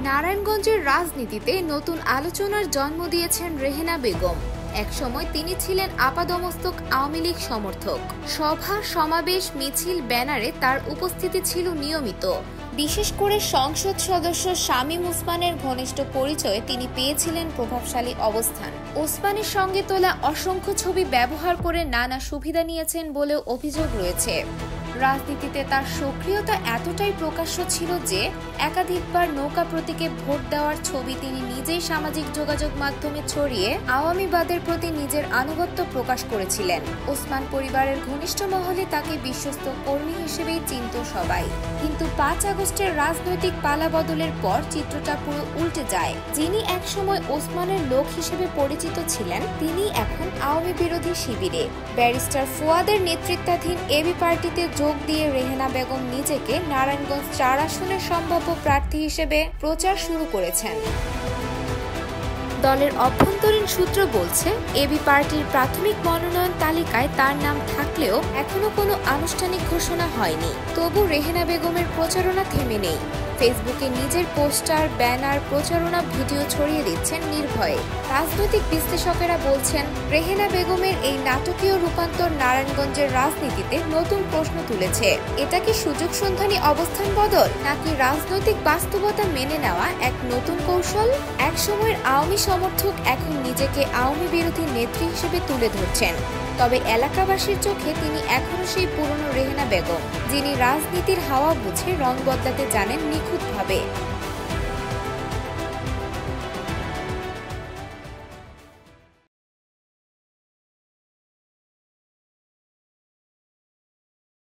নারায়ণগঞ্জের রাজনীতিতে নতুন আলোচনার জন্ম দিয়েছেন রেহেনা বেগম। একসময় তিনি ছিলেন আপাদমস্তক আওয়ামী লীগ সমর্থক। সভা, সমাবেশ, মিছিল, ব্যানারে তার উপস্থিতি ছিল নিয়মিত। বিশেষ করে সংসদ সদস্য শামীম ওসমানের ঘনিষ্ঠ পরিচয়ে তিনি পেয়েছিলেন প্রভাবশালী অবস্থান। ওসমানের সঙ্গে তোলা অসংখ্য ছবি ব্যবহার করে নানা সুবিধা নিয়েছেন বলেও অভিযোগ রয়েছে। রাজনীতিতে তার সক্রিয়তা এতটাই প্রকাশ্য ছিল যে একাধিকবার নৌকা প্রতীকে ভোট দেওয়ার ছবি তিনি নিজেই সামাজিক যোগাযোগ মাধ্যমে ছড়িয়ে আওয়ামীবাদের প্রতি নিজের আনুগত্য প্রকাশ করেছিলেন। ওসমান পরিবারের ঘনিষ্ঠ মহলে তাকে বিশ্বস্ত কর্মী হিসেবেই চিনত সবাই। কিন্তু 5 আগস্টের রাজনৈতিক পালাবদলের পর চিত্রটা পুরো উল্টে যায়। যিনি একসময় ওসমানের লোক হিসেবে পরিচিত ছিলেন, তিনি এখন আওয়ামী বিরোধী শিবিরে। ব্যারিস্টার ফুয়াদের নেতৃত্বাধীন এবি পার্টিতে যোগ দিয়ে রেহেনা বেগম নিজেকে নারায়ণগঞ্জ 4 আসনের সম্ভাব্য প্রার্থী হিসেবে প্রচার শুরু করেছেন। দলের অভ্যন্তরীণ সূত্র বলছে, এবি পার্টির প্রাথমিক মনোনয়ন তালিকায় তার নাম থাকলেও এখনো কোনো আনুষ্ঠানিক ঘোষণা হয়নি। তবু রেহেনা বেগমের প্রচারণা থেমে নেই। ফেসবুকে নিজের পোস্টার, ব্যানার, প্রচারণা ভিডিও ছড়িয়ে দিচ্ছেন নির্ভয়ে। রাজনৈতিক বিশ্লেষকেরা বলছেন, রেহেনা বেগমের এই নাটকীয় রূপান্তর নারায়ণগঞ্জের রাজনীতিতে নতুন প্রশ্ন তুলেছে। এটা কি সুযোগ সন্ধানী অবস্থান বদল, নাকি রাজনৈতিক বাস্তবতা মেনে নেওয়া এক নতুন কৌশল? এক সময়ের আওয়ামী সমর্থক এখন নিজেকে আওয়ামী বিরোধী নেত্রী হিসেবে তুলে ধরছেন। তবে এলাকাবাসীর চোখে তিনি এখনো সেই পুরনো রেহেনা বেগম, যিনি রাজনীতির হাওয়া বুঝে রং বদলাতে জানেন নিখুঁতভাবে।